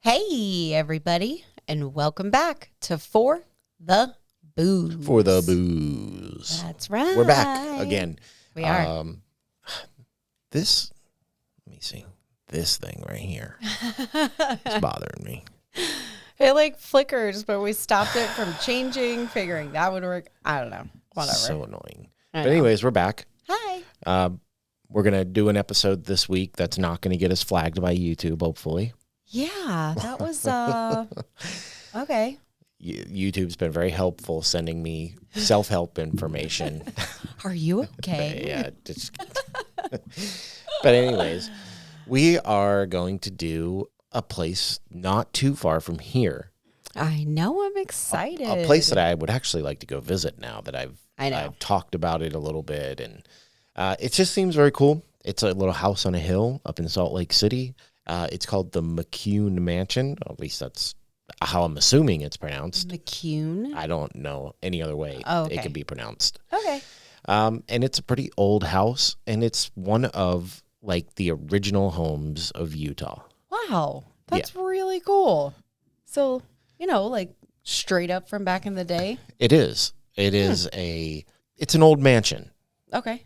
Hey, everybody, and welcome back to For the Booze. For the Booze. That's right. We're back again. We are. Let me see. This thing right here is bothering me. It like flickers, but we stopped it from changing, figuring that would work. I don't know. Whatever. So annoying. But anyways, we're back. Hi. We're going to do an episode this week that's not going to get us flagged by YouTube, hopefully. Yeah, that was, okay. YouTube's been very helpful sending me self-help information. Are you okay? Yeah. But anyways, we are going to do a place not too far from here. I know. I'm excited. A place that I would actually like to go visit now that I've talked about it a little bit. And it just seems very cool. It's a little house on a hill up in Salt Lake City. It's called the McCune Mansion. At least that's how I'm assuming it's pronounced. McCune? I don't know any other way it could be pronounced. Okay. And it's a pretty old house, and it's one of like the original homes of Utah. Wow. That's really cool. So, like straight up from back in the day? It is. It is it's an old mansion. Okay.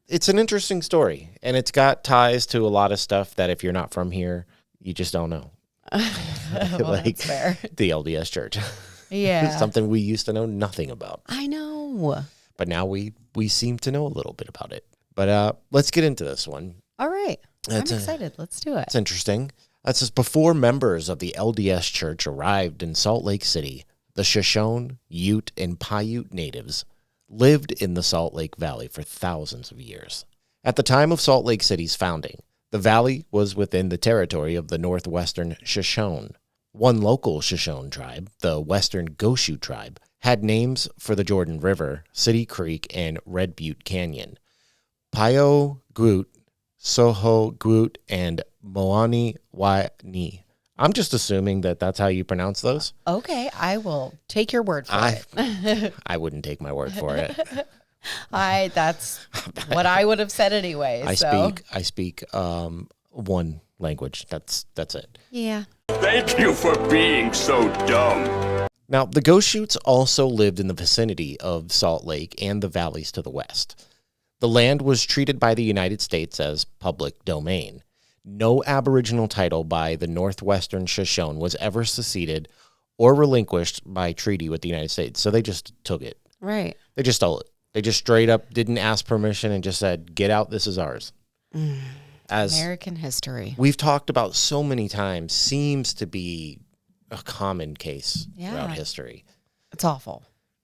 It's an interesting story, and it's got ties to a lot of stuff that if you're not from here, you just don't know. Well, like that's fair. The LDS Church. Yeah. Something we used to know nothing about. I know. But now we seem to know a little bit about it. But let's get into this one. All right. I'm excited. Let's do it. It's interesting. That says, before members of the LDS Church arrived in Salt Lake City, the Shoshone, Ute, and Paiute natives lived in the Salt Lake Valley for thousands of years. At the time of Salt Lake City's founding, the valley was within the territory of the northwestern Shoshone. One local Shoshone tribe, the Western Goshu tribe, had names for the Jordan River, City Creek, and Red Butte Canyon. Pio Gut, Soho Gut, and Moani Wani. I'm just assuming that that's how you pronounce those. Okay, I will take your word for it. I wouldn't take my word for it. That's what I would have said anyway. I speak one language. That's it. Yeah. Thank you for being so dumb. Now, the Goshutes also lived in the vicinity of Salt Lake and the valleys to the west. The land was treated by the United States as public domain. No Aboriginal title by the Northwestern Shoshone was ever seceded or relinquished by treaty with the United States. So they just took it. Right. They just stole it. They just straight up didn't ask permission and just said, get out, this is ours. As American history. We've talked about so many times, seems to be a common case throughout history. It's awful.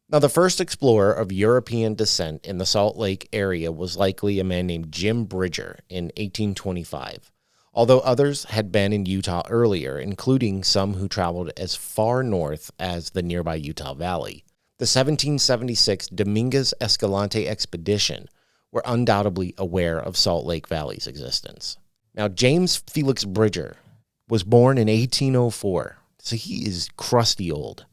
Now, the first explorer of European descent in the Salt Lake area was likely a man named Jim Bridger in 1825. Although others had been in Utah earlier, including some who traveled as far north as the nearby Utah Valley. The 1776 Dominguez Escalante expedition were undoubtedly aware of Salt Lake Valley's existence. Now, James Felix Bridger was born in 1804, so he is crusty old.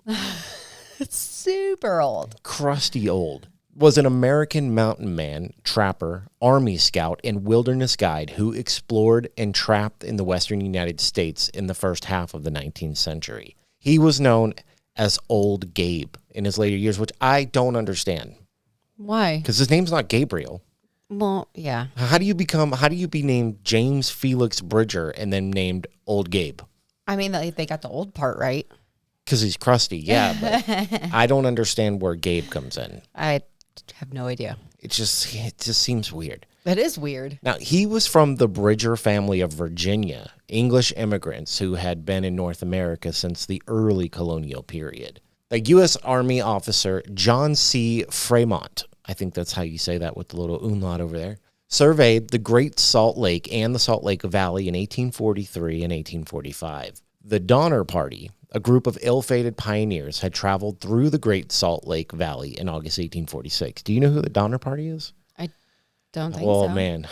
It's super old. Crusty old. Was an American mountain man, trapper, army scout, and wilderness guide who explored and trapped in the western United States in the first half of the 19th century. He was known as Old Gabe in his later years, which I don't understand. Why? Because his name's not Gabriel. Well, yeah. How do you be named James Felix Bridger and then named Old Gabe? I mean, they got the old part right. Because he's crusty, yeah, but I don't understand where Gabe comes in. I have no idea. It just seems weird. It is weird. Now, he was from the Bridger family of Virginia, English immigrants who had been in North America since the early colonial period. The U.S. Army officer John C. Fremont, I think that's how you say that with the little umlaut over there, surveyed the Great Salt Lake and the Salt Lake Valley in 1843 and 1845. The Donner Party, a group of ill-fated pioneers, had traveled through the Great Salt Lake Valley in August 1846. Do you know who the Donner Party is? I don't think so. Oh, man.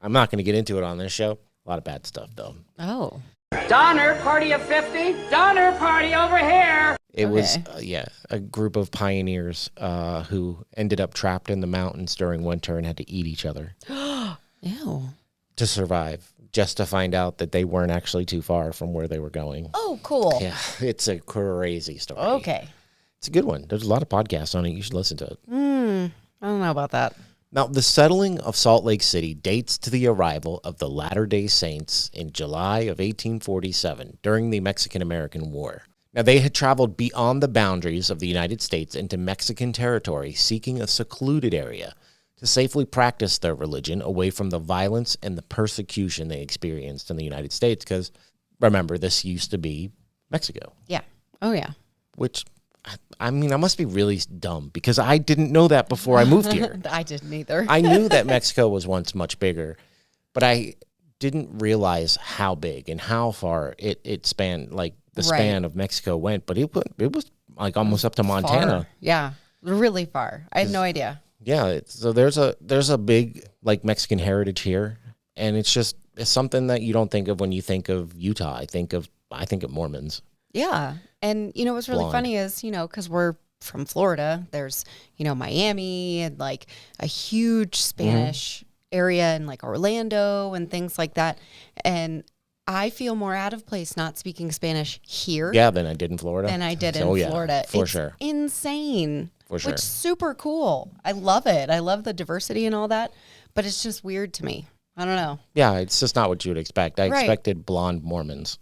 I'm not going to get into it on this show. A lot of bad stuff, though. Oh. Donner, party of 50. Donner, party over here. It was, a group of pioneers who ended up trapped in the mountains during winter and had to eat each other. Ew. To survive, just to find out that they weren't actually too far from where they were going. Oh, cool. Yeah, it's a crazy story. Okay. It's a good one. There's a lot of podcasts on it. You should listen to it. I don't know about that. Now, the settling of Salt Lake City dates to the arrival of the Latter-day Saints in July of 1847 during the Mexican-American War. Now, they had traveled beyond the boundaries of the United States into Mexican territory, seeking a secluded area to safely practice their religion away from the violence and the persecution they experienced in the United States. Because, remember, this used to be Mexico. Yeah. Oh, yeah. Which, I mean, I must be really dumb because I didn't know that before I moved here. I didn't either. I knew that Mexico was once much bigger, but I didn't realize how big and how far it spanned, like the span of Mexico went. But it was like almost up to Montana. Far. Yeah, really far. I had no idea. Yeah, so there's a big like Mexican heritage here, and it's something that you don't think of when you think of Utah. I think of Mormons. Yeah, and what's really funny is because we're from Florida, there's Miami and like a huge Spanish area and like Orlando and things like that, and I feel more out of place not speaking Spanish here. Yeah, than I did in Florida. Than I did in Florida. For it's sure. Insane. For sure. Which is super cool. I love it. I love the diversity and all that, but it's just weird to me. I don't know. Yeah, it's just not what you would expect. I expected blonde Mormons.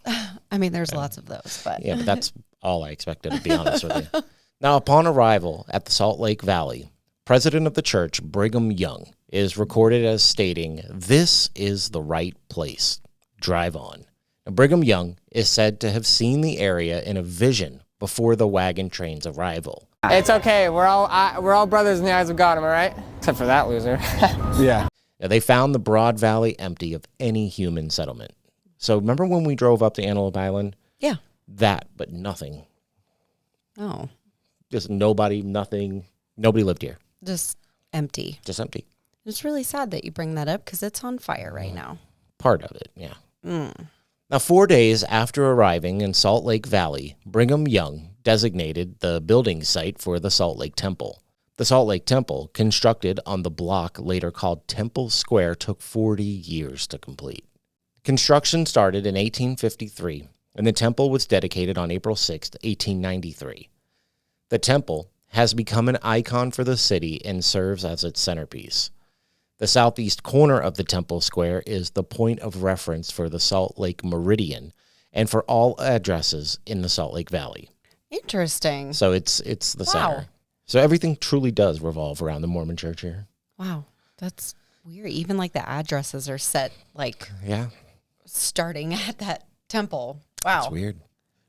I mean, there's lots of those, but yeah, but that's all I expected, to be honest with you. Now, upon arrival at the Salt Lake Valley, president of the church, Brigham Young, is recorded as stating, "This is the right place. Drive on." Now, Brigham Young is said to have seen the area in a vision before the wagon train's arrival. It's okay. We're all brothers in the eyes of God, am I right? Except for that loser. Yeah. Now, they found the Broad Valley empty of any human settlement. So remember when we drove up to Antelope Island? Yeah. That, but nothing. Oh. Just nobody, nothing. Nobody lived here. Just empty. Just empty. It's really sad that you bring that up because it's on fire right now. Part of it, yeah. Now, 4 days after arriving in Salt Lake Valley, Brigham Young designated the building site for the Salt Lake Temple. The Salt Lake Temple, constructed on the block later called Temple Square, took 40 years to complete. Construction started in 1853, and the temple was dedicated on April 6, 1893. The temple has become an icon for the city and serves as its centerpiece. The southeast corner of the Temple Square is the point of reference for the Salt Lake Meridian and for all addresses in the Salt Lake Valley. Interesting. So it's the center. So everything truly does revolve around the Mormon church here. Wow. That's weird. Even like the addresses are set like starting at that temple. Wow. That's weird.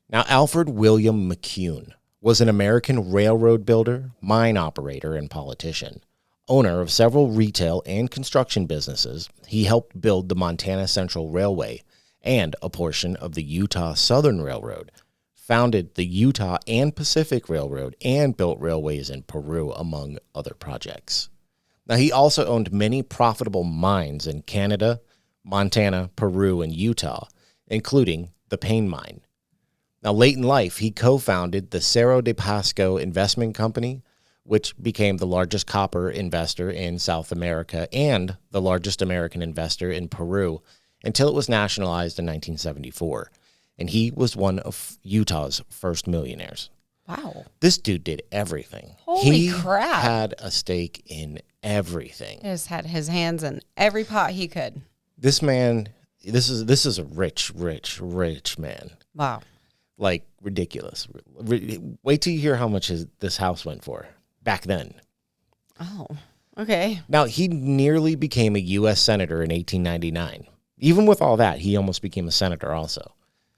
Now, Alfred William McCune was an American railroad builder, mine operator, and politician. Owner of several retail and construction businesses, he helped build the Montana Central Railway and a portion of the Utah Southern Railroad, founded the Utah and Pacific Railroad, and built railways in Peru, among other projects. Now, he also owned many profitable mines in Canada, Montana, Peru, and Utah, including the Payne Mine. Now, late in life, he co-founded the Cerro de Pasco Investment Company, which became the largest copper investor in South America and the largest American investor in Peru until it was nationalized in 1974. And he was one of Utah's first millionaires. Wow. This dude did everything. Holy crap. He had a stake in everything. He just had his hands in every pot he could. This man, this is a rich man. Wow. Like, ridiculous. Wait till you hear how much this house went for back then. Oh, okay. Now, he nearly became a U.S. Senator in 1899. Even with all that, he almost became a senator also.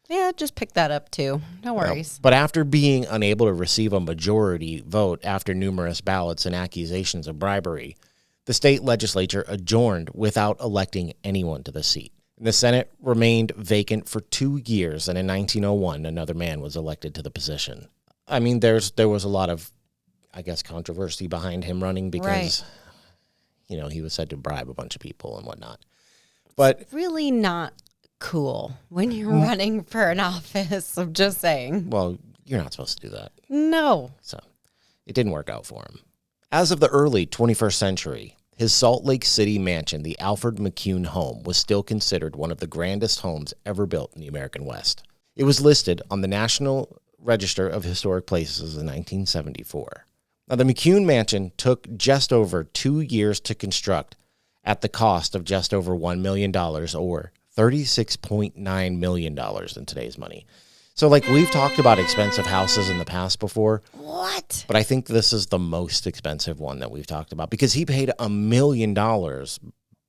Yeah, just pick that up too. No worries. But after being unable to receive a majority vote after numerous ballots and accusations of bribery, the state legislature adjourned without electing anyone to the seat. The Senate remained vacant for 2 years, and in 1901, another man was elected to the position. I mean, there was a lot of, I guess, controversy behind him running because, he was said to bribe a bunch of people and whatnot. But it's really not cool when you're running for an office. I'm just saying. Well, You're not supposed to do that. No. So it didn't work out for him. As of the early 21st century, his Salt Lake City mansion, the Alfred McCune home, was still considered one of the grandest homes ever built in the American West. It was listed on the National Register of Historic Places in 1974. Now, the McCune mansion took just over 2 years to construct at the cost of just over $1 million, or $36.9 million in today's money. So, like, we've talked about expensive houses in the past before. What? But I think this is the most expensive one that we've talked about because he paid $1 million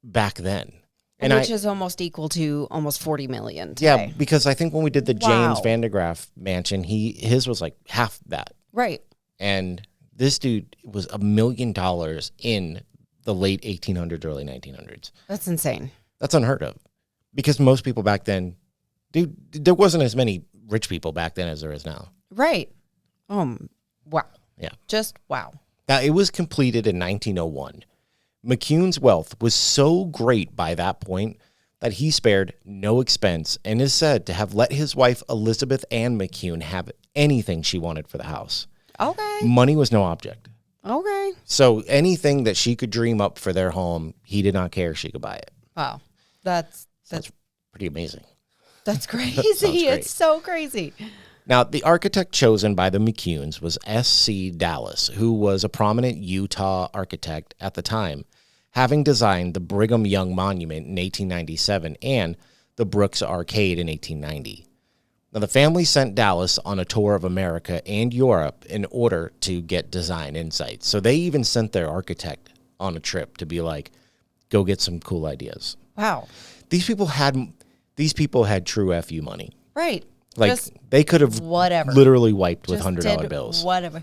back then. And which is almost equal to almost $40 million today. Yeah, because I think when we did the James Van de Graaff mansion, his was like half that. Right. And this dude was $1 million in the late 1800s, early 1900s. That's insane. That's unheard of. Because most people back then, dude, there wasn't as many rich people back then as there is now. Right. Wow. Yeah. Just wow. Now, it was completed in 1901. McCune's wealth was so great by that point that he spared no expense and is said to have let his wife Elizabeth Ann McCune have anything she wanted for the house. Okay. Money was no object. Okay. So anything that she could dream up for their home, he did not care. She could buy it. Wow. That's pretty amazing. That's crazy. That it's so crazy. Now, the architect chosen by the McCunes was S.C. Dallas, who was a prominent Utah architect at the time, having designed the Brigham Young Monument in 1897 and the Brooks Arcade in 1890. Now, the family sent Dallas on a tour of America and Europe in order to get design insights. So they even sent their architect on a trip to be like, go get some cool ideas. Wow. These people had true FU money. Right. Like, just they could have whatever. literally wiped with Just $100 did bills. Whatever.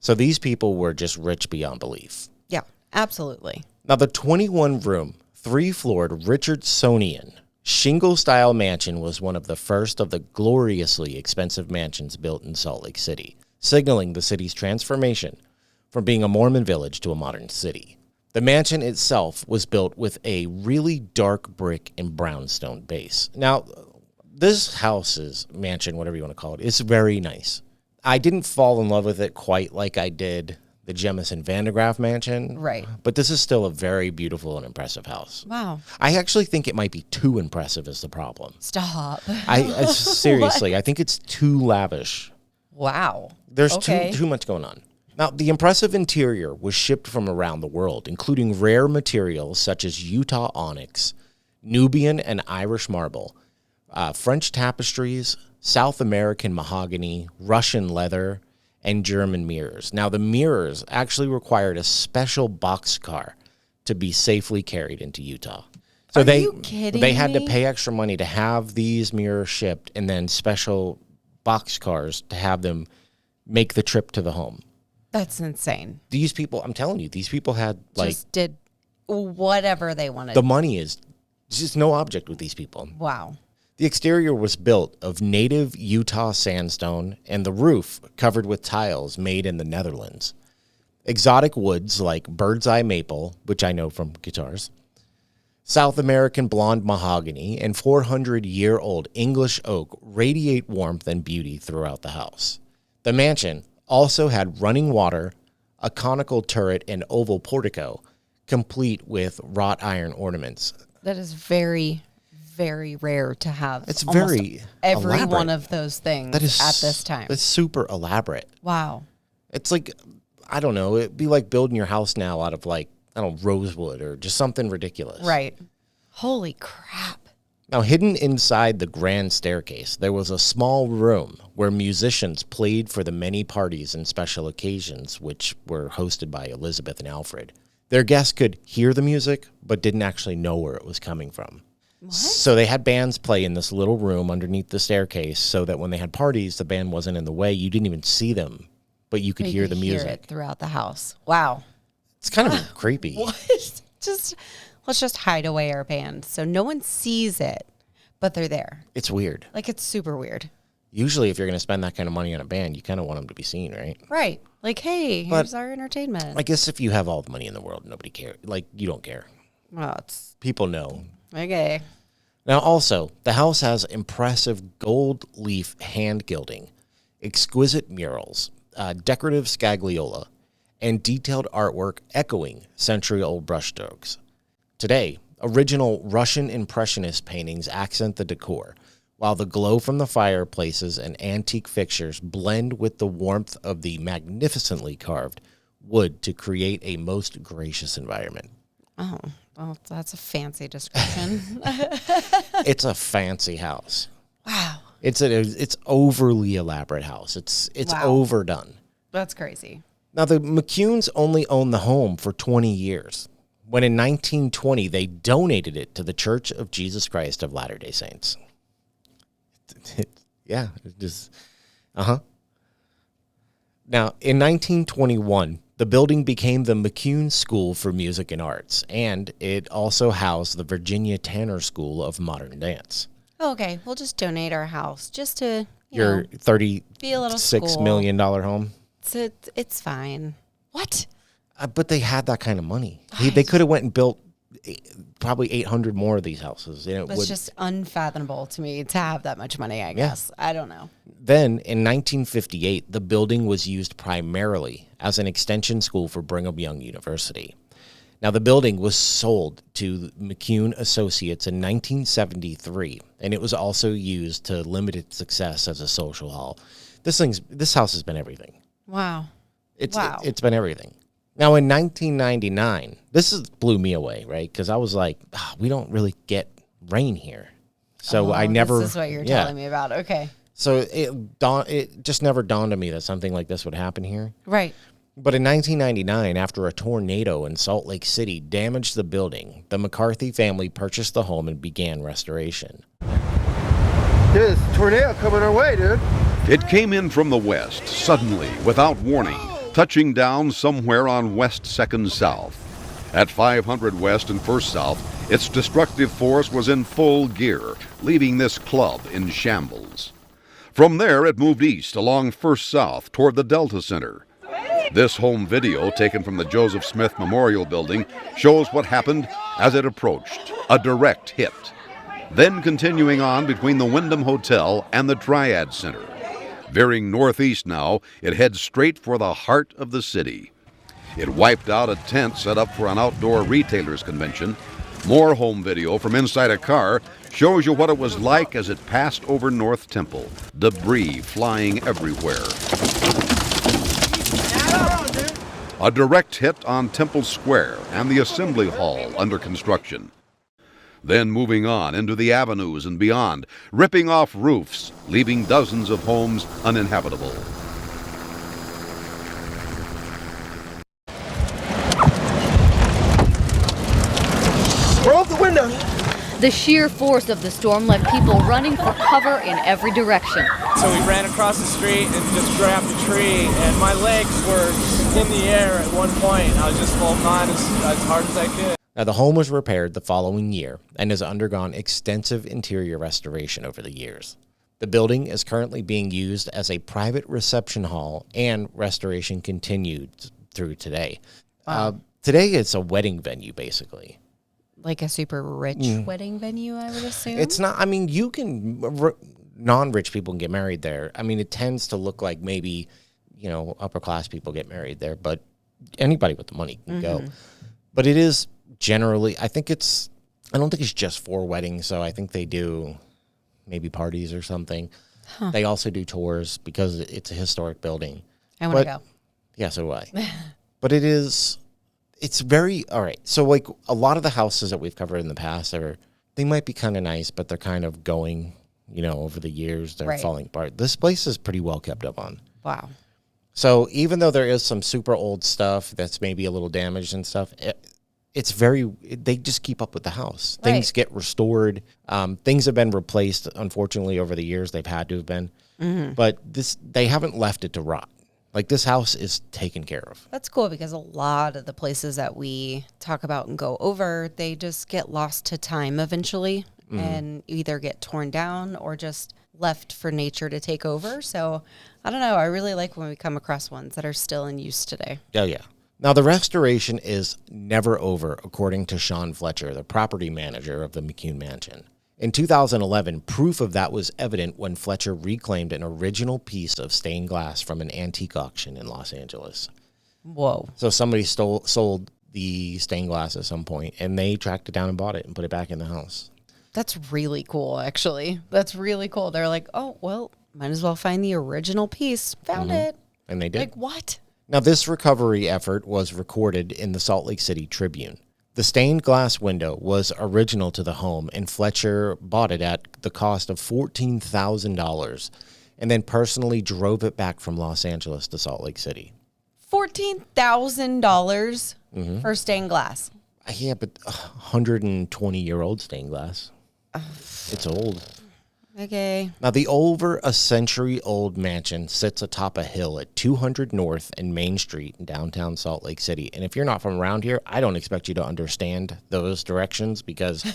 So these people were just rich beyond belief. Yeah, absolutely. Now, the 21-room, 3-floored Richardsonian shingle-style mansion was one of the first of the gloriously expensive mansions built in Salt Lake City, signaling the city's transformation from being a Mormon village to a modern city. The mansion itself was built with a really dark brick and brownstone base. Now, this mansion, whatever you want to call it, is very nice. I didn't fall in love with it quite like I did the Jemison Van de Graaff mansion. Right. But this is still a very beautiful and impressive house. Wow. I actually think it might be too impressive is the problem. Stop. I seriously, I think it's too lavish. Wow. There's Okay. too much going on. Now, the impressive interior was shipped from around the world, including rare materials such as Utah onyx, Nubian and Irish marble, French tapestries, South American mahogany, Russian leather, and German mirrors. Now, the mirrors actually required a special boxcar to be safely carried into Utah. So Are you kidding they had to me? pay extra money to have these mirrors shipped and then special boxcars to have them make the trip to the home. That's insane. These people, I'm telling you, these people had like Just did whatever they wanted. the money is just no object with these people. Wow. The exterior was built of native Utah sandstone and the roof covered with tiles made in the Netherlands. Exotic woods like bird's eye maple, which I know from guitars, South American blonde mahogany, and 400-year-old English oak radiate warmth and beauty throughout the house. The mansion also had running water, a conical turret, and oval portico, complete with wrought iron ornaments. That is very, very rare to have. It's almost very every elaborate. one of those things That is at this time. It's super elaborate. Wow. It's like, I don't know, it'd be like building your house now out of like, I don't know, rosewood or just something ridiculous. Right. Holy crap. Now, hidden inside the grand staircase, there was a small room where musicians played for the many parties and special occasions, which were hosted by Elizabeth and Alfred. Their guests could hear the music, but didn't actually know where it was coming from. What? So they had bands play in this little room underneath the staircase so that when they had parties, the band wasn't in the way. You didn't even see them, but you could You hear could the music. Hear it throughout the house. Wow. It's kind of creepy. What? Let's just hide away our band so no one sees it, but they're there. It's weird. Like, it's super weird. Usually, if you're going to spend that kind of money on a band, you kind of want them to be seen, right? Right. Like, hey, But here's our entertainment. I guess if you have all the money in the world, nobody cares. Like, you don't care. Well, it's People know Okay. Now, also, the house has impressive gold leaf hand gilding, exquisite murals, decorative scagliola, and detailed artwork echoing century-old brushstrokes. Today, original Russian Impressionist paintings accent the decor, while the glow from the fireplaces and antique fixtures blend with the warmth of the magnificently carved wood to create a most gracious environment. Oh, well, that's a fancy description. It's a fancy house. Wow. It's overly elaborate house. It's Wow. overdone. That's crazy. Now, the McCunes only owned the home for 20 years, when in 1920 they donated it to the Church of Jesus Christ of Latter-day Saints. Yeah, it just, Now, in 1921, the building became the McCune School for Music and Arts, and it also housed the Virginia Tanner School of Modern Dance. Okay, we'll just donate our house just to, Your be a little $36 school. million home. It's fine. What? But they had that kind of money. They could have went and built probably 800 more of these houses. It's just unfathomable to me to have that much money, I guess. I don't know. Then, in 1958, the building was used primarily as an extension school for Brigham Young University. Now, the building was sold to McCune Associates in 1973, and it was also used to limited success as a social hall. This house has been everything. Wow. It's been everything. Now, in 1999, blew me away, right? Because I was like, we don't really get rain here. So I never... This is what you're telling me about. Okay. So it just never dawned on me that something like this would happen here. Right. But in 1999, after a tornado in Salt Lake City damaged the building, the McCarthy family purchased the home and began restoration. There's a tornado coming our way, dude. It came in from the west, suddenly, without warning, touching down somewhere on West 2nd South. At 500 West and 1st South, its destructive force was in full gear, leaving this club in shambles. From there, it moved east along 1st South toward the Delta Center. This home video, taken from the Joseph Smith Memorial Building, shows what happened as it approached, a direct hit. Then continuing on between the Wyndham Hotel and the Triad Center. Veering northeast now, it heads straight for the heart of the city. It wiped out a tent set up for an outdoor retailers convention. More home video from inside a car shows you what it was like as it passed over North Temple. Debris flying everywhere. A direct hit on Temple Square and the Assembly Hall under construction. Then moving on into the avenues and beyond, ripping off roofs, leaving dozens of homes uninhabitable. Roll the window. The sheer force of the storm left people running for cover in every direction. So we ran across the street and just grabbed a tree, and my legs were in the air at one point. I was just holding on as hard as I could. Now, the home was repaired the following year and has undergone extensive interior restoration over the years. The building is currently being used as a private reception hall, and restoration continued through today. Wow. Today, it's a wedding venue, basically. Like a super rich wedding venue, I would assume. It's not, I mean, you can, non-rich people can get married there. I mean, it tends to look like maybe, upper class people get married there, but anybody with the money can go. But it is generally, I don't think it's just for weddings, so I think they do maybe parties or something. Huh. They also do tours because it's a historic building. I want to go. Yeah, so do I. But it's very, all right, so like a lot of the houses that we've covered in the past, they might be kind of nice, but they're kind of going, over the years, they're falling apart. This place is pretty well kept up on. Wow. So even though there is some super old stuff that's maybe a little damaged and stuff, they just keep up with the house. Right. Things get restored. Things have been replaced, unfortunately, over the years. They've had to have been. But they haven't left it to rot. Like, this house is taken care of. That's cool, because a lot of the places that we talk about and go over, they just get lost to time eventually and either get torn down or just left for nature to take over. So I don't know. I really like when we come across ones that are still in use today. Oh, yeah. Now, the restoration is never over, according to Sean Fletcher, the property manager of the McCune Mansion. In 2011, proof of that was evident when Fletcher reclaimed an original piece of stained glass from an antique auction in Los Angeles. Whoa. So somebody sold the stained glass at some point, and they tracked it down and bought it and put it back in the house. That's really cool, actually. That's really cool. They're like, oh, well, might as well find the original piece. Found it. And they did. Like, what? Now, this recovery effort was recorded in the Salt Lake City Tribune. The stained glass window was original to the home, and Fletcher bought it at the cost of $14,000 and then personally drove it back from Los Angeles to Salt Lake City. $14,000 for stained glass. Yeah, but 120-year-old stained glass. It's old. Okay. Now, the over a century-old mansion sits atop a hill at 200 North and Main Street in downtown Salt Lake City. And if you're not from around here, I don't expect you to understand those directions because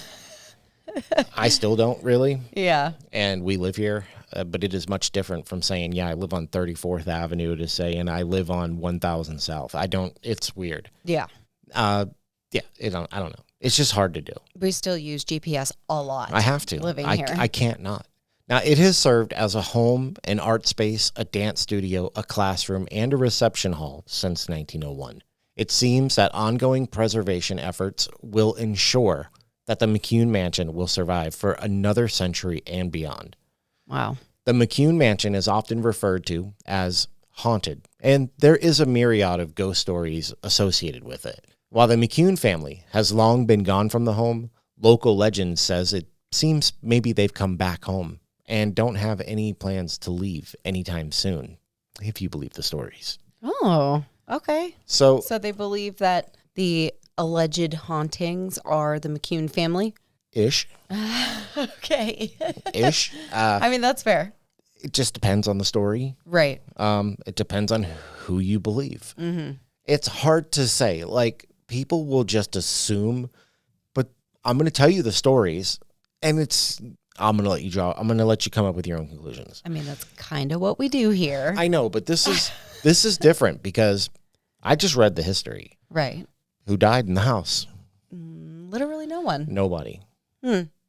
I still don't really. Yeah. And we live here, but it is much different from saying, yeah, I live on 34th Avenue to saying I live on 1000 South. It's weird. Yeah. I don't know. It's just hard to do. We still use GPS a lot. I have to. Living here. I can't not. Now, it has served as a home, an art space, a dance studio, a classroom, and a reception hall since 1901. It seems that ongoing preservation efforts will ensure that the McCune Mansion will survive for another century and beyond. Wow. The McCune Mansion is often referred to as haunted, and there is a myriad of ghost stories associated with it. While the McCune family has long been gone from the home, local legend says it seems maybe they've come back home and don't have any plans to leave anytime soon, if you believe the stories. Oh, okay. So they believe that the alleged hauntings are the McCune family? Ish. Okay. Ish. I mean, that's fair. It just depends on the story. Right. It depends on who you believe. Mm-hmm. It's hard to say. Like, people will just assume, but I'm going to tell you the stories, and I'm going to let you come up with your own conclusions. I mean, that's kind of what we do here. I know, but this is different because I just read the history. Right. Who died in the house? Literally no one. Nobody.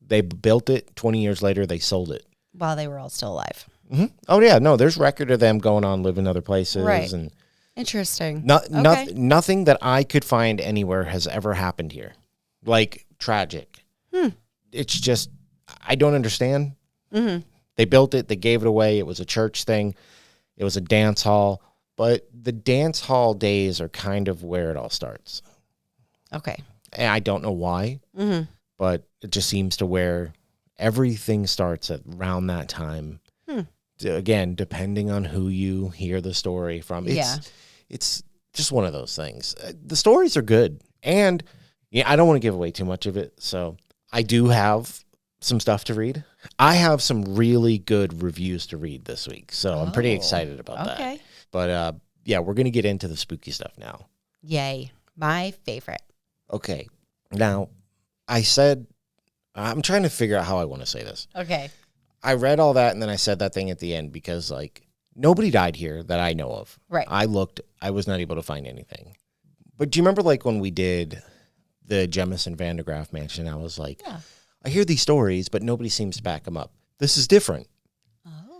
They built it. 20 years later, they sold it. While they were all still alive. Mm-hmm. Oh, yeah. No, there's record of them going on, living other places. Right. And interesting. Nothing that I could find anywhere has ever happened here. Like, tragic. It's just, I don't understand. Mm-hmm. They built it. They gave it away. It was a church thing. It was a dance hall. But the dance hall days are kind of where it all starts. Okay. And I don't know why, but it just seems to where everything starts at around that time. Again, depending on who you hear the story from. It's just one of those things. The stories are good. And I don't want to give away too much of it. So I do have some stuff to read. I have some really good reviews to read this week. So I'm pretty excited about that. But we're going to get into the spooky stuff now. Yay. My favorite. Okay. Now, I said, I'm trying to figure out how I want to say this. Okay. I read all that and then I said that thing at the end because, like, nobody died here that I know of. Right. I looked. I was not able to find anything. But do you remember, like, when we did the Jemison Van de Graaff Mansion? I was like, I hear these stories, but nobody seems to back them up. This is different.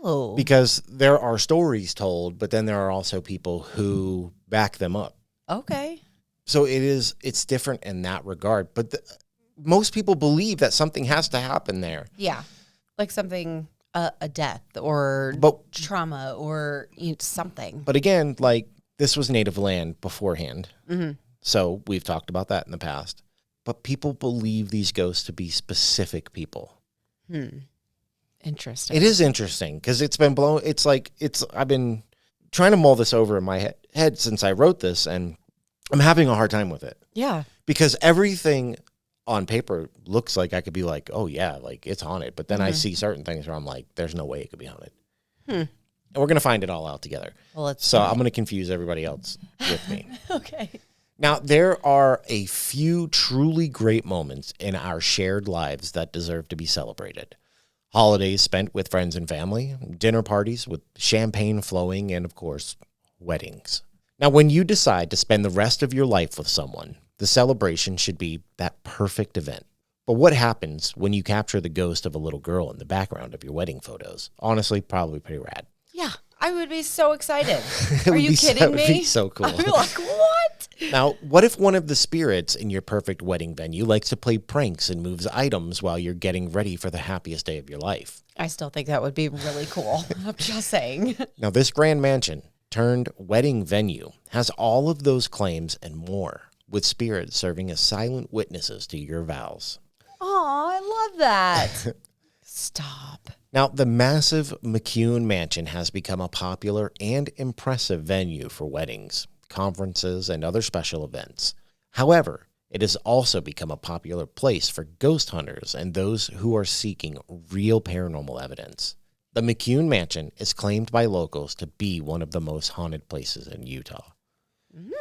Oh. Because there are stories told, but then there are also people who back them up. Okay. So it's different in that regard. But most people believe that something has to happen there. Yeah. Like something, a death or trauma or something. But again, like, this was native land beforehand. Mm-hmm. So we've talked about that in the past. But people believe these ghosts to be specific people. Interesting. It is interesting because it's been blown. I've been trying to mull this over in my head since I wrote this, and I'm having a hard time with it. Yeah. Because everything on paper looks like I could be like, oh, yeah, like, it's haunted. But then I see certain things where I'm like, there's no way it could be haunted. And we're going to find it all out together. Well, I'm going to confuse everybody else with me. Okay. Now, there are a few truly great moments in our shared lives that deserve to be celebrated. Holidays spent with friends and family, dinner parties with champagne flowing, and, of course, weddings. Now, when you decide to spend the rest of your life with someone, the celebration should be that perfect event. But what happens when you capture the ghost of a little girl in the background of your wedding photos? Honestly, probably pretty rad. Yeah, I would be so excited. Are you kidding me? It would be so cool. I'd be like, what? Now, what if one of the spirits in your perfect wedding venue likes to play pranks and moves items while you're getting ready for the happiest day of your life? I still think that would be really cool. I'm just saying. Now, this grand mansion turned wedding venue has all of those claims and more, with spirits serving as silent witnesses to your vows. Oh, I love that. Stop. Now, the massive McCune mansion has become a popular and impressive venue for weddings, conferences, and other special events. However, it has also become a popular place for ghost hunters and those who are seeking real paranormal evidence. The McCune mansion is claimed by locals to be one of the most haunted places in Utah.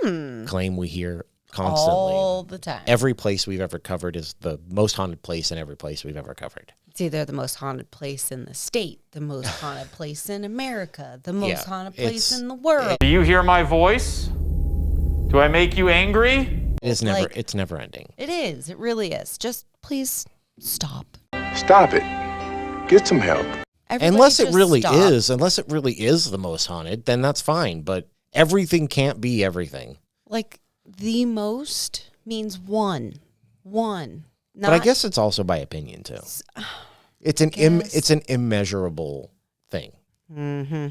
Claim we hear constantly. All the time. Every place we've ever covered is the most haunted place in every place we've ever covered. It's either the most haunted place in the state, the most haunted place in America, the most haunted place in the world. Do you hear my voice? Do I make you angry? It's never ending. It is. It really is. Just please stop. Stop it. Get some help. Everybody Unless it just really stop. is the most haunted, then that's fine. But everything can't be everything. Like, the most means one. One. Not, But I guess it's also by opinion too. It's an immeasurable thing. Mm-hmm.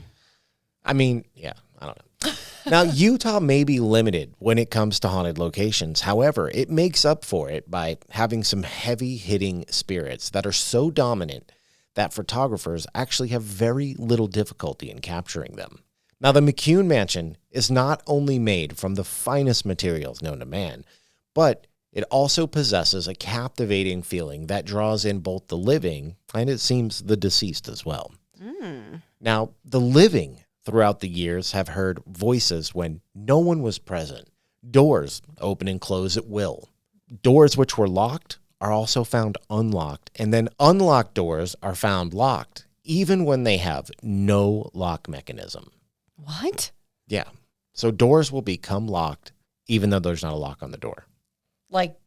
I mean, yeah, I don't know. Now, Utah may be limited when it comes to haunted locations. However, it makes up for it by having some heavy-hitting spirits that are so dominant that photographers actually have very little difficulty in capturing them. Now, the McCune Mansion is not only made from the finest materials known to man, but it also possesses a captivating feeling that draws in both the living and, it seems, the deceased as well. Now, the living throughout the years have heard voices when no one was present. Doors open and close at will. Doors which were locked are also found unlocked, and then unlocked doors are found locked, even when they have no lock mechanism. What? Yeah. So doors will become locked, even though there's not a lock on the door. Like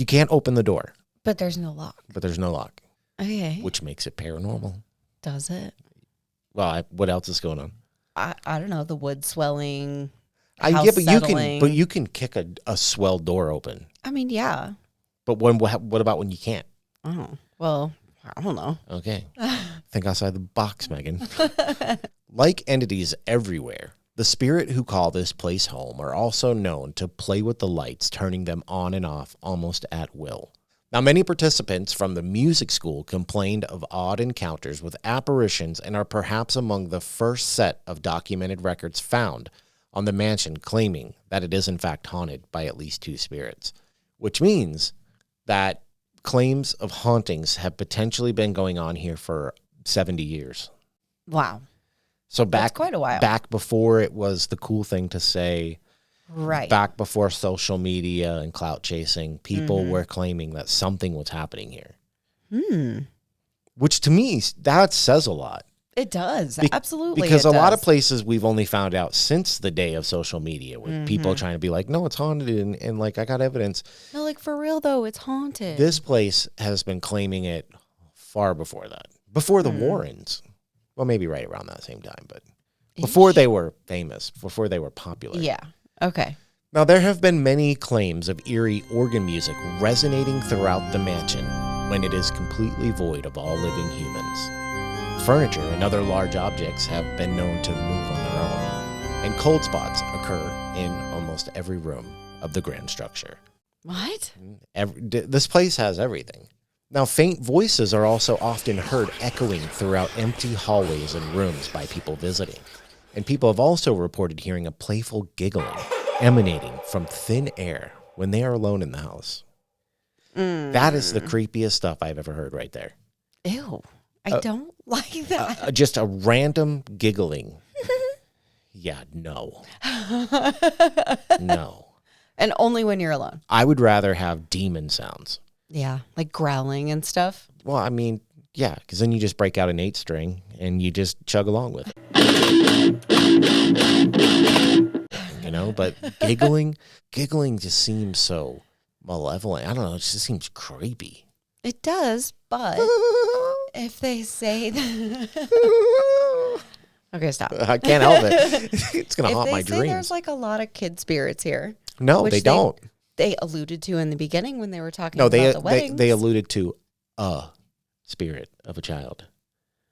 you can't open the door, but there's no lock. but there's no lock, Okay. which makes it paranormal. Does it? Well, what else is going on? I don't know. The wood swelling. Yeah, but settling. you can kick a swell door open. I mean, yeah. But what about when you can't? Oh, well, I don't know. Okay. Think outside the box, Megan. Like entities everywhere, the spirit who call this place home are also known to play with the lights, turning them on and off almost at will. Now, many participants from the music school complained of odd encounters with apparitions and are perhaps among the first set of documented records found on the mansion claiming that it is in fact haunted by at least 2 spirits, which means that claims of hauntings have potentially been going on here for 70 years. Wow. So That's quite a while. Back before it was the cool thing to say, Right. back before social media and clout chasing, people were claiming that something was happening here. Which to me, that says a lot. It does. Absolutely. Because it a lot of does. places we've only found out since the day of social media with people trying to be like, no, it's haunted. And like, I got evidence. No, like for real though, it's haunted. This place has been claiming it far before that. Before the Warrens. Well, maybe right around that same time, but before they were famous, before they were popular. Yeah. Okay. Now, there have been many claims of eerie organ music resonating throughout the mansion when it is completely void of all living humans. Furniture and other large objects have been known to move on their own, and cold spots occur in almost every room of the grand structure. What? This place has everything. Now, faint voices are also often heard echoing throughout empty hallways and rooms by people visiting. And people have also reported hearing a playful giggling emanating from thin air when they are alone in the house. That is the creepiest stuff I've ever heard right there. Ew. I don't like that. Just a random giggling. Yeah, no. No. And only when you're alone. I would rather have demon sounds. Yeah. Like growling and stuff. Well, I mean, yeah, because then you just break out an 8-string and you just chug along with it. know, but giggling just seems so malevolent. I don't know. It just seems creepy. It does, but if they say that... Okay, stop. I can't help it. It's going to haunt my If they say dreams. there's like a lot of kid spirits here. No, which they don't. They alluded to in the beginning when they were talking No, about the weddings. they alluded to a spirit of a child.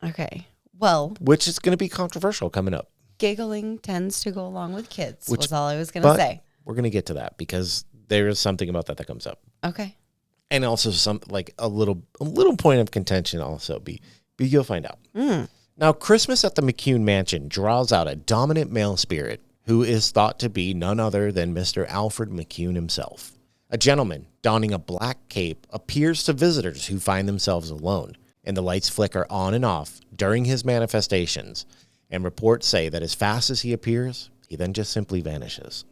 Okay. Well, which is going to be controversial coming up. Giggling tends to go along with kids, was all I was going to say. We're going to get to that because there is something about that comes up. Okay. And also some like a little point of contention also but you'll find out. Now, Christmas at the McCune mansion draws out a dominant male spirit who is thought to be none other than Mr. Alfred McCune himself. A gentleman donning a black cape appears to visitors who find themselves alone, and the lights flicker on and off during his manifestations, and reports say that as fast as he appears, he then just simply vanishes.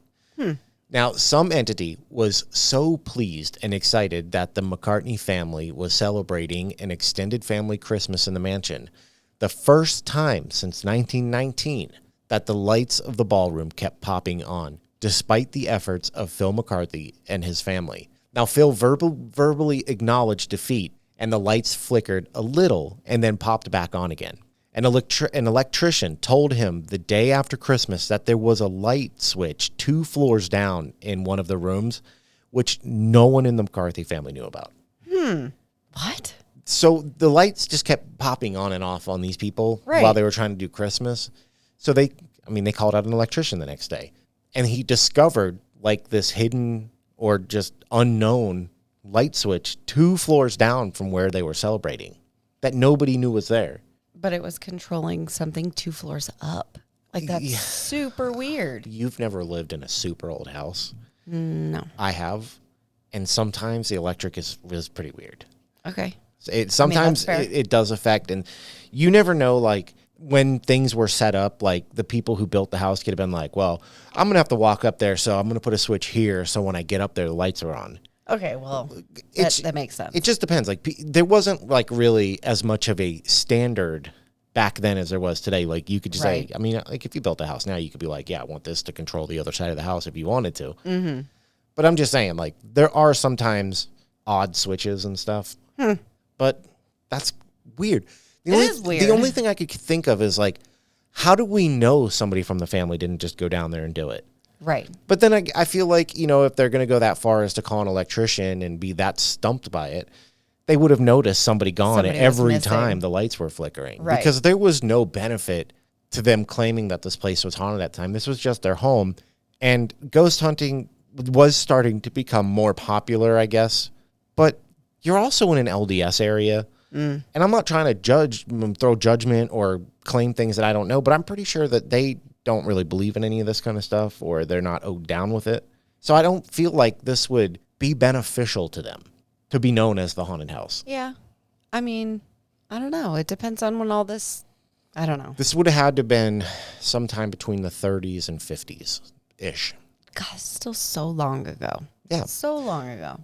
Now, some entity was so pleased and excited that the McCartney family was celebrating an extended family Christmas in the mansion, the first time since 1919 that the lights of the ballroom kept popping on, despite the efforts of Phil McCarthy and his family. Now, Phil verbally acknowledged defeat, and the lights flickered a little and then popped back on again. An electrician told him the day after Christmas that there was a light switch 2 floors down in one of the rooms, which no one in the McCarthy family knew about. What? So the lights just kept popping on and off on these people while they were trying to do Christmas. So they called out an electrician the next day, and he discovered like this hidden or just unknown light switch 2 floors down from where they were celebrating that nobody knew was there. But it was controlling something 2 floors up. Like, that's super weird. You've never lived in a super old house. No. I have. And sometimes the electric is pretty weird. Okay. Sometimes it does affect. And you never know, like, when things were set up, like, the people who built the house could have been like, well, I'm going to have to walk up there, so I'm going to put a switch here, so when I get up there, the lights are on. Okay, well, that makes sense. It just depends. Like, there wasn't, like, really as much of a standard back then as there was today. Like, you could just say, I mean, like, if you built a house now, you could be like, yeah, I want this to control the other side of the house if you wanted to. Mm-hmm. But I'm just saying, like, there are sometimes odd switches and stuff. But that's weird. It is weird. The only thing I could think of is, like, how do we know somebody from the family didn't just go down there and do it? Right. But then I feel like, you know, if they're going to go that far as to call an electrician and be that stumped by it, they would have noticed somebody gone every time the lights were flickering. Right. Because there was no benefit to them claiming that this place was haunted at that time. This was just their home. And ghost hunting was starting to become more popular, I guess. But you're also in an LDS area. And I'm not trying to throw judgment or claim things that I don't know, but I'm pretty sure that they don't really believe in any of this kind of stuff, or they're not down with it. So I don't feel like this would be beneficial to them to be known as the haunted house. Yeah. I mean, I don't know. It depends on when all this, I don't know. This would have had to have been sometime between the 30s and 50s-ish. God, it's still so long ago. Yeah. So long ago.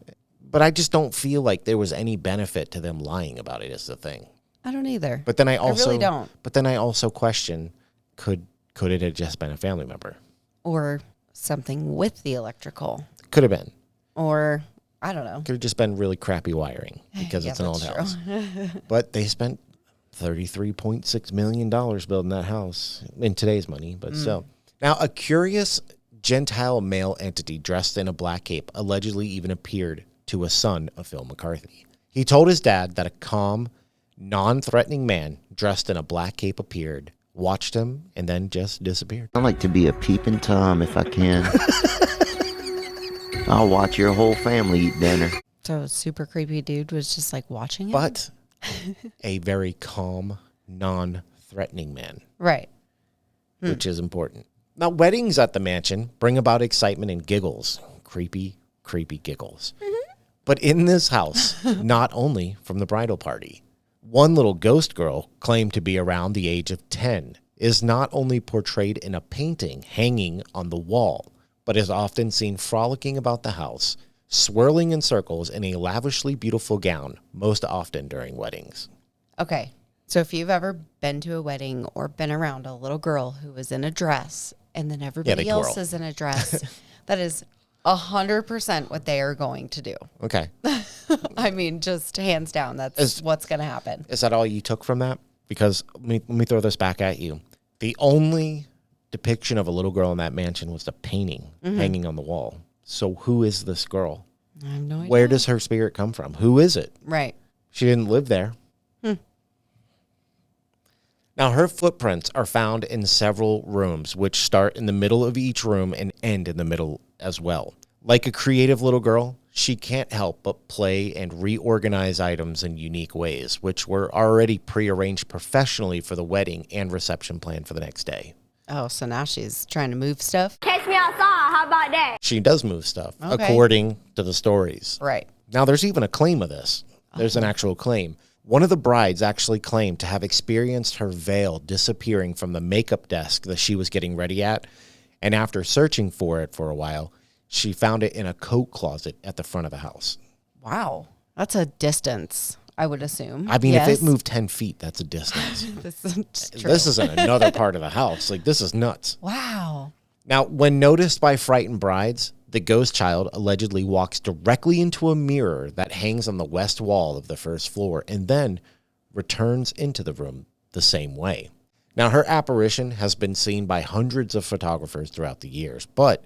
But I just don't feel like there was any benefit to them lying about it is the thing. I don't either. But then I really don't. But then I also question, could it have just been a family member? Or something with the electrical. Could have been. Or, I don't know. Could have just been really crappy wiring because it's an old house. But they spent $33.6 million building that house in today's money, but still. Now, a curious Gentile male entity dressed in a black cape allegedly even appeared to a son of Phil McCarthy. He told his dad that a calm, non-threatening man dressed in a black cape appeared, watched him, and then just disappeared. I like to be a peeping Tom if I can. I'll watch your whole family eat dinner. So a super creepy dude was just like watching him? But a very calm, non-threatening man. Right. Which is important. Now, weddings at the mansion bring about excitement and giggles. Creepy giggles. But in this house, not only from the bridal party, one little ghost girl claimed to be around the age of 10 is not only portrayed in a painting hanging on the wall, but is often seen frolicking about the house, swirling in circles in a lavishly beautiful gown, most often during weddings. Okay. So if you've ever been to a wedding or been around a little girl who was in a dress and then everybody else twirl. is in a dress. That is 100% what they are going to do. Okay. I mean, just hands down, that's what's going to happen. Is that all you took from that? Because let me throw this back at you. The only depiction of a little girl in that mansion was the painting hanging on the wall. So who is this girl? I have no idea. Where does her spirit come from? Who is it? Right. She didn't live there. Now, her footprints are found in several rooms, which start in the middle of each room and end in the middle as well. Like a creative little girl, she can't help but play and reorganize items in unique ways, which were already prearranged professionally for the wedding and reception plan for the next day. Oh, so now she's trying to move stuff? Catch me outside. How about that? She does move stuff, Okay. according to the stories. Right. Now, there's even a claim of this. There's an actual claim. One of the brides actually claimed to have experienced her veil disappearing from the makeup desk that she was getting ready at, and after searching for it for a while, she found it in a coat closet at the front of the house. Wow. That's a distance, I would assume. I mean, Yes. if it moved 10 feet, that's a distance. This is true. This is in another part of the house. Like, this is nuts. Wow. Now, when noticed by frightened brides, the ghost child allegedly walks directly into a mirror that hangs on the west wall of the first floor and then returns into the room the same way. Now, her apparition has been seen by hundreds of photographers throughout the years, but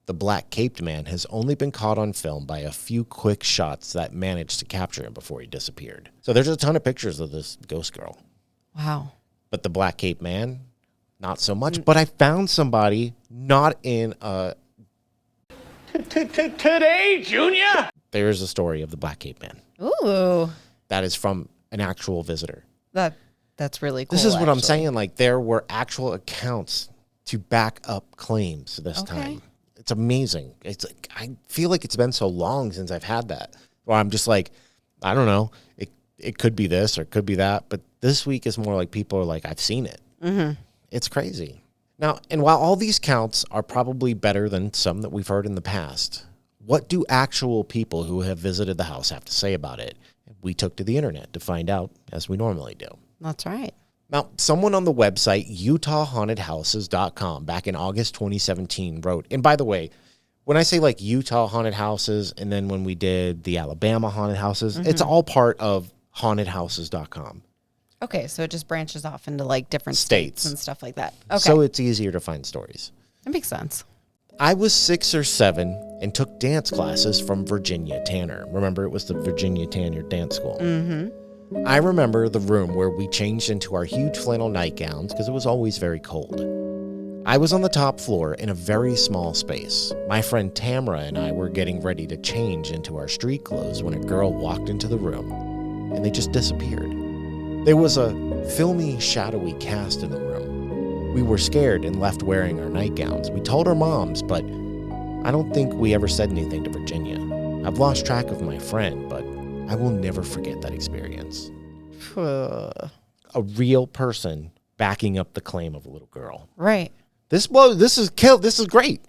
the black-caped man has only been caught on film by a few quick shots that managed to capture him before he disappeared. So there's a ton of pictures of this ghost girl. Wow. But the black-caped man, not so much. But I found somebody not in a... Today, Junior? There is a story of the black-caped man. Ooh. That is from an actual visitor. That's really cool. This is what I'm actually. saying. Like, there were actual accounts to back up claims this time. It's amazing. It's like, I feel like it's been so long since I've had that. Where I'm just like, I don't know. It could be this or it could be that. But this week is more like people are like, I've seen it. Mm-hmm. It's crazy. Now, and while all these counts are probably better than some that we've heard in the past, what do actual people who have visited the house have to say about it? We took to the internet to find out, as we normally do. That's right. Now, someone on the website UtahHauntedHouses.com back in August 2017 wrote, and by the way, when I say like Utah Haunted Houses and then when we did the Alabama Haunted Houses, it's all part of HauntedHouses.com. Okay, so it just branches off into like different states and stuff like that. Okay. So it's easier to find stories. That makes sense. I was 6 or 7 and took dance classes from Virginia Tanner. Remember, it was the Virginia Tanner Dance School. Mm-hmm. I remember the room where we changed into our huge flannel nightgowns because it was always very cold. I was on the top floor in a very small space. My friend Tamara and I were getting ready to change into our street clothes when a girl walked into the room, and they just disappeared. There was a filmy, shadowy cast in the room. We were scared and left wearing our nightgowns. We told our moms, but I don't think we ever said anything to Virginia. I've lost track of my friend, but I will never forget that experience. A real person backing up the claim of a little girl. Right. This is great.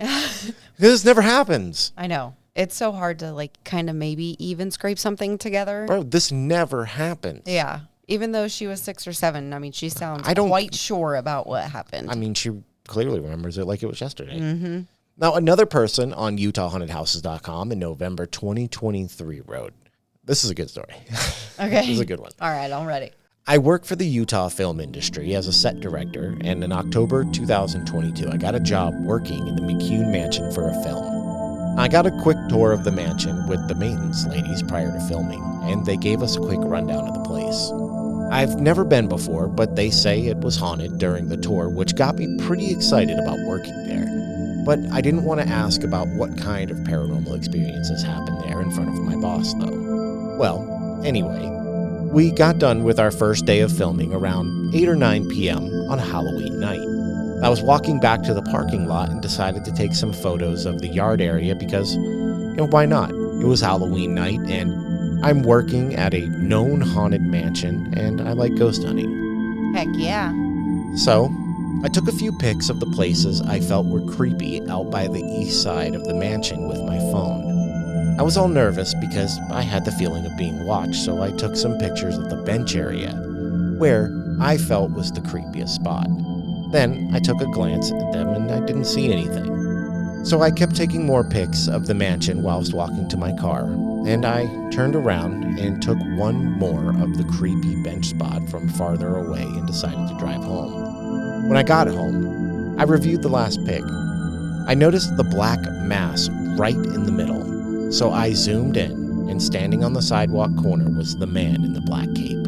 This never happens. I know. It's so hard to like kind of maybe even scrape something together. Bro, this never happens. Yeah. Even though she was 6 or 7, I mean, she sounds quite sure about what happened. I mean, she clearly remembers it like it was yesterday. Mm-hmm. Now, another person on UtahHauntedHouses.com in November 2023 wrote, this is a good story. Okay. This is a good one. All right, I'm ready. I work for the Utah film industry as a set director, and in October 2022, I got a job working in the McCune mansion for a film. I got a quick tour of the mansion with the maintenance ladies prior to filming, and they gave us a quick rundown of the place. I've never been before, but they say it was haunted during the tour, which got me pretty excited about working there. But I didn't want to ask about what kind of paranormal experiences happened there in front of my boss, though. Well, anyway, we got done with our first day of filming around 8 or 9 p.m. on Halloween night. I was walking back to the parking lot and decided to take some photos of the yard area because, why not? It was Halloween night, and I'm working at a known haunted mansion, and I like ghost hunting. Heck yeah. So, I took a few pics of the places I felt were creepy out by the east side of the mansion with my phone. I was all nervous because I had the feeling of being watched, so I took some pictures of the bench area, where I felt was the creepiest spot. Then I took a glance at them and I didn't see anything. So I kept taking more pics of the mansion whilst walking to my car, and I turned around and took one more of the creepy bench spot from farther away and decided to drive home. When I got home, I reviewed the last pic. I noticed the black mass right in the middle, so I zoomed in, and standing on the sidewalk corner was the man in the black cape.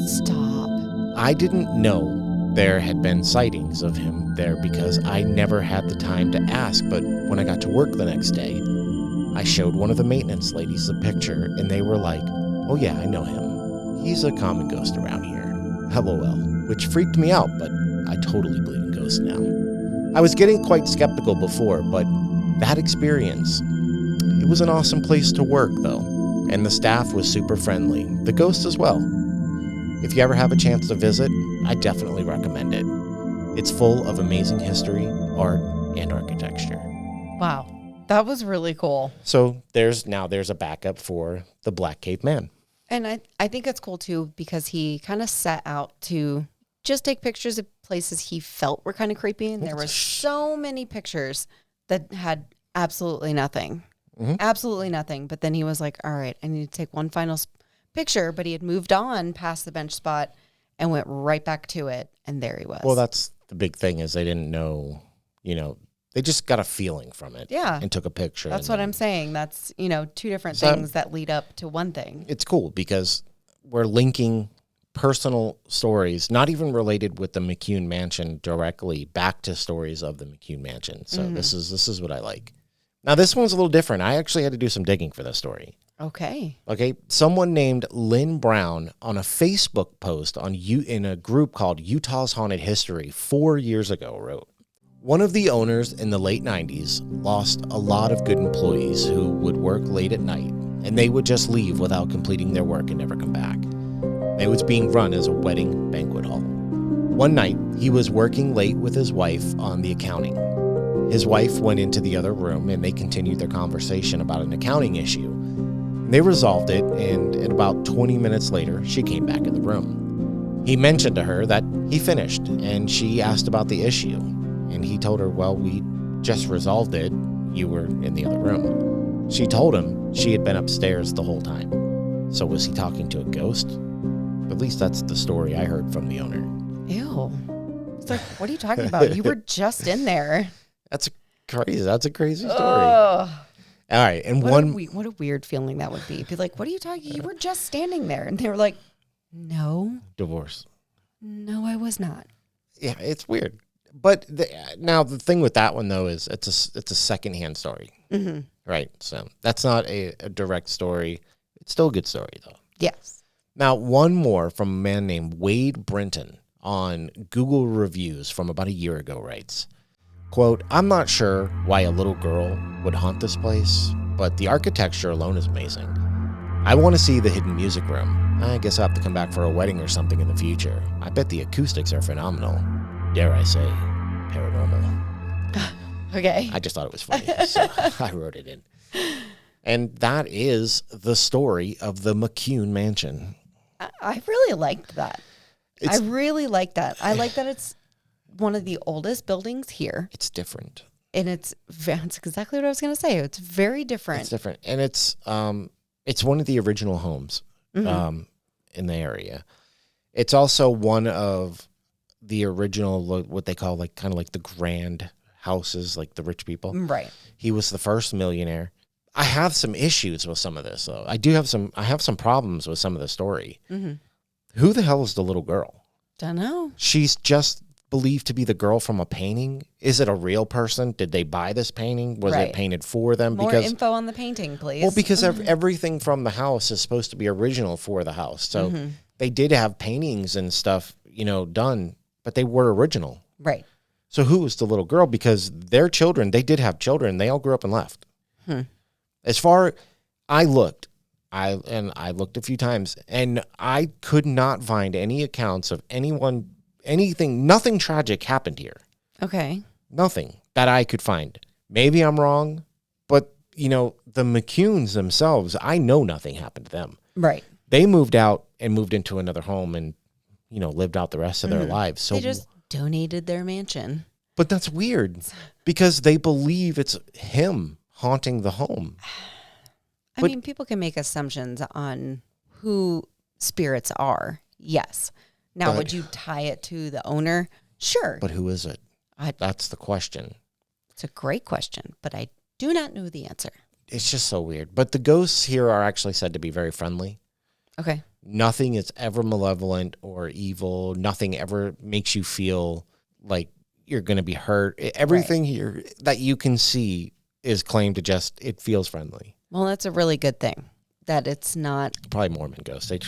Stop. I didn't know there had been sightings of him there because I never had the time to ask, but when I got to work the next day, I showed one of the maintenance ladies the picture, and they were like, "Oh yeah, I know him. He's a common ghost around here. LOL," which freaked me out, but I totally believe in ghosts now. I was getting quite skeptical before, but that experience, it was an awesome place to work though, and the staff was super friendly, the ghosts as well. If you ever have a chance to visit, I definitely recommend it. It's full of amazing history, art, and architecture. Wow. That was really cool. So there's a backup for the Black Cape Man. And I think it's cool too because he kind of set out to just take pictures of places he felt were kind of creepy. And there were so many pictures that had absolutely nothing. Mm-hmm. Absolutely nothing. But then he was like, all right, I need to take one final picture. But he had moved on past the bench spot and went right back to it. And there he was. Well, that's the big thing is they didn't know, they just got a feeling from it. Yeah. And took a picture. That's what I'm saying. That's, two different things that lead up to one thing. It's cool because we're linking personal stories, not even related with the McCune Mansion directly, back to stories of the McCune Mansion. So this is what I like. Now, this one's a little different. I actually had to do some digging for this story. Okay. Someone named Lynn Brown on a Facebook post in a group called Utah's Haunted History 4 years ago wrote, "One of the owners in the late 90s lost a lot of good employees who would work late at night, and they would just leave without completing their work and never come back. It was being run as a wedding banquet hall. One night, he was working late with his wife on the accounting. His wife went into the other room and they continued their conversation about an accounting issue. They resolved it, and about 20 minutes later, she came back in the room. He mentioned to her that he finished, and she asked about the issue. And he told her, well, we just resolved it. You were in the other room. She told him she had been upstairs the whole time. So was he talking to a ghost? At least that's the story I heard from the owner." Ew. It's like, what are you talking about? You were just in there. That's crazy. That's a crazy story. Ugh. All right. And what a weird feeling that would be. Be like, what are you talking? You were just standing there. And they were like, no. Divorce. No, I was not. Yeah, it's weird. But now the thing with that one, though, is it's a secondhand story. Mm-hmm. Right? So that's not a direct story. It's still a good story, though. Yes. Now, one more from a man named Wade Brinton on Google Reviews from about a year ago writes, quote, "I'm not sure why a little girl would haunt this place, but the architecture alone is amazing. I want to see the hidden music room. I guess I'll have to come back for a wedding or something in the future. I bet the acoustics are phenomenal. Dare I say, paranormal." Okay. I just thought it was funny, so I wrote it in. And that is the story of the McCune Mansion. I really liked that. I really like that. I like that it's one of the oldest buildings here. It's different. And it's exactly what I was going to say. It's very different. It's different. And it's one of the original homes in the area. It's also one of the original, what they call kind of like the grand houses, like the rich people. Right. He was the first millionaire. I have some issues with some of this, though. I have some problems with some of the story. Mm-hmm. Who the hell is the little girl? Don't know. She's just believed to be the girl from a painting. Is it a real person? Did they buy this painting? Was it painted for them? More info on the painting, please. Well, because everything from the house is supposed to be original for the house. So they did have paintings and stuff, done, but they were original. Right. So who was the little girl? Because their children, they did have children. They all grew up and left. As far I looked a few times, and I could not find any accounts of nothing tragic happened here. Okay. Nothing that I could find. Maybe I'm wrong, but, the McCunes themselves, I know nothing happened to them. Right. They moved out and moved into another home and, lived out the rest of their lives. So they just donated their mansion. But that's weird because they believe it's him haunting the home. I mean, people can make assumptions on who spirits are. Yes. Now, would you tie it to the owner? Sure. But who is it? That's the question. It's a great question, but I do not know the answer. It's just so weird. But the ghosts here are actually said to be very friendly. Okay. Nothing is ever malevolent or evil. Nothing ever makes you feel like you're going to be hurt. Everything here that you can see is claimed to it feels friendly. Well, that's a really good thing that it's not. Probably Mormon ghosts. They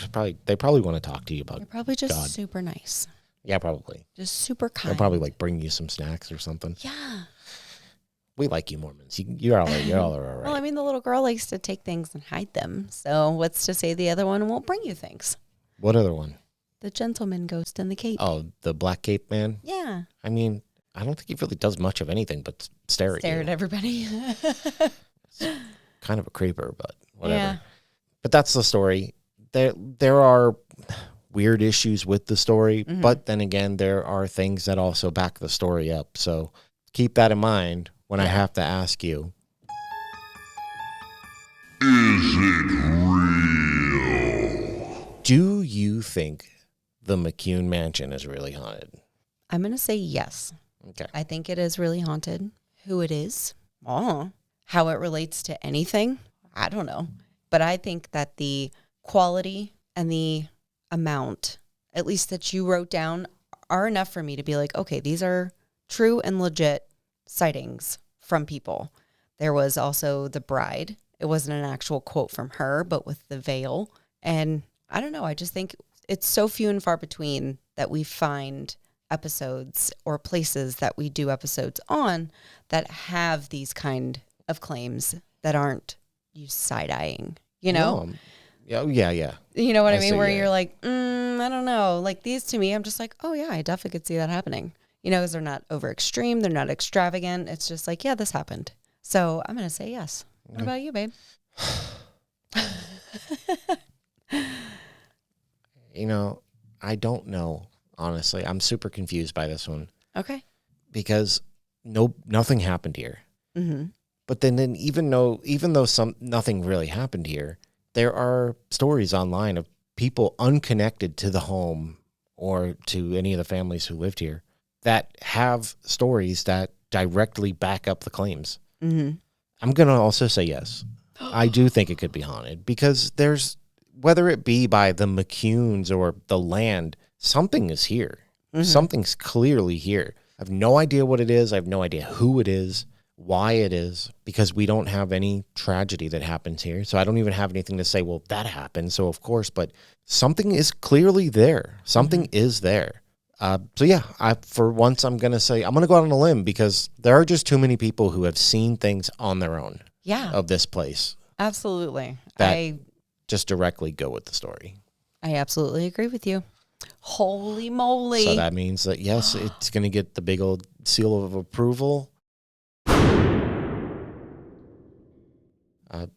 probably want to talk to you about They're probably just God. super nice. Yeah, probably. Just super kind. They'll probably like bring you some snacks or something. Yeah. We like you Mormons. You're all right. You're all right. Well, I mean, the little girl likes to take things and hide them. So what's to say the other one won't bring you things? What other one? The gentleman ghost in the cape. Oh, the black cape man? Yeah. I mean, I don't think he really does much of anything but stare at you. Stare at everybody. Kind of a creeper, but whatever. Yeah. But that's the story. There are weird issues with the story, but then again, there are things that also back the story up. So keep that in mind when I have to ask you. Is it real? Do you think the McCune mansion is really haunted? I'm going to say yes. Okay. I think it is really haunted. Who it is? Oh. How it relates to anything? I don't know. But I think that the quality and the amount, at least that you wrote down, are enough for me to be like, okay, these are true and legit sightings from people. There was also the bride. It wasn't an actual quote from her, but with the veil. And I don't know. I just think it's so few and far between that we find episodes or places that we do episodes on that have these kind of claims that aren't you side-eyeing, you know? No, yeah. You know what I mean? Where you're like, I don't know. Like these to me, I'm just like, oh yeah, I definitely could see that happening. You know, because they're not over extreme. They're not extravagant. It's just like, yeah, this happened. So I'm going to say yes. What about you, babe? You know, I don't know, honestly. I'm super confused by this one. Okay. Because nothing happened here. Mm-hmm. But then even though nothing really happened here, there are stories online of people unconnected to the home or to any of the families who lived here that have stories that directly back up the claims. Mm-hmm. I'm going to also say yes. I do think it could be haunted because there's, whether it be by the McCunes or the land, something is here. Mm-hmm. Something's clearly here. I have no idea what it is. I have no idea who it is, why it is, because we don't have any tragedy that happens here. So I don't even have anything to say, well, that happened. So of course, but something is clearly there. Something is there. So yeah, for once, I'm going to say, I'm going to go out on a limb because there are just too many people who have seen things on their own. Yeah. Of this place. Absolutely. That just directly go with the story. I absolutely agree with you. Holy moly. So that means that, yes, it's going to get the big old seal of approval.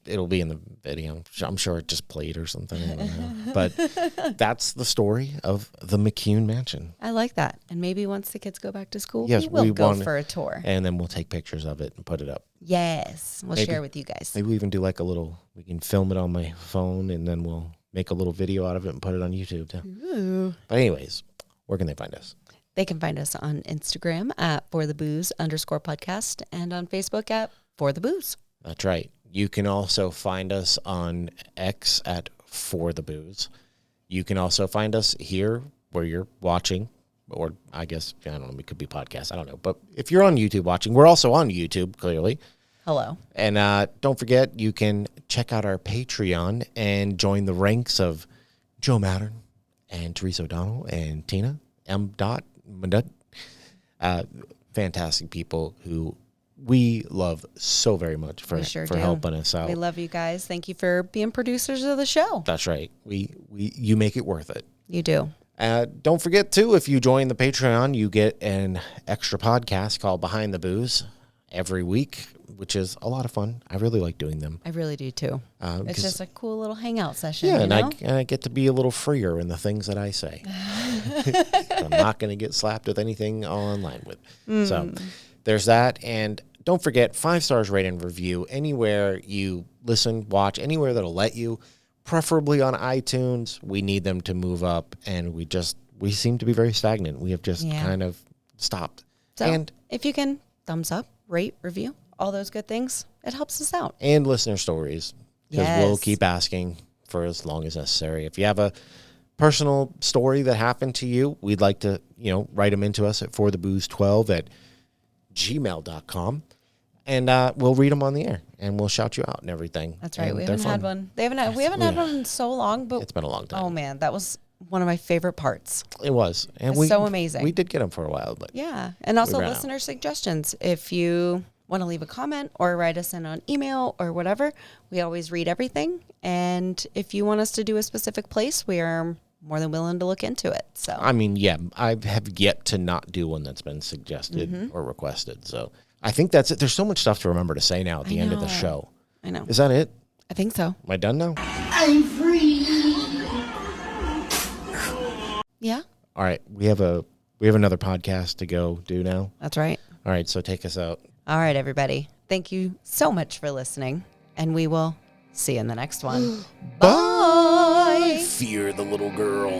It'll be in the video. I'm sure it just played or something. I don't know. But that's the story of the McCune mansion. I like that. And maybe once the kids go back to school, yes, we'll go for a tour. And then we'll take pictures of it and put it up. Yes. We'll share with you guys. Maybe we even do like we can film it on my phone and then we'll make a little video out of it and put it on YouTube too. Ooh. But anyways, where can they find us? They can find us on Instagram at @forthebooze_podcast and on Facebook at @forthebooze. That's right. You can also find us on X at @forthebooze. You can also find us here where you're watching, or I guess, I don't know, it could be podcast. I don't know. But if you're on YouTube watching, we're also on YouTube, clearly. Hello. And don't forget, you can check out our Patreon and join the ranks of Joe Mattern and Teresa O'Donnell and Tina M. Fantastic people who we love so very much for helping us out. We love you guys. Thank you for being producers of the show. That's right. You make it worth it. You do. Don't forget, too, if you join the Patreon, you get an extra podcast called Behind the Booze every week. which is a lot of fun. I really like doing them. I really do too. It's just a cool little hangout session. Yeah, you and know? I get to be a little freer in the things that I say. I'm not going to get slapped with anything online with. So there's that. And don't forget, 5 stars rate and review anywhere you listen, watch, anywhere that'll let you, preferably on iTunes. We need them to move up, and we seem to be very stagnant. We have just kind of stopped. So and if you can thumbs up, rate, review, all those good things, it helps us out. And listener stories, because we'll keep asking for as long as necessary. If you have a personal story that happened to you, we'd like to, write them into us at forthebooze12@gmail.com. And we'll read them on the air, and we'll shout you out and everything. That's right. And we haven't had one. We haven't had one in so long, but it's been a long time. Oh man, that was one of my favorite parts. It was, and it's so amazing. We did get them for a while, but and also listener suggestions. If you want to leave a comment or write us in on email or whatever, we always read everything. And if you want us to do a specific place, we are more than willing to look into it. So I mean, I have yet to not do one that's been suggested or requested. So I think that's it. There's so much stuff to remember to say now at the end of the show. I know. Is that it? I think so. Am I done now? I'm free. Yeah. All right. We have another podcast to go do now. That's right. All right. So take us out. All right, everybody. Thank you so much for listening, and we will see you in the next one. Bye. Fear the little girl.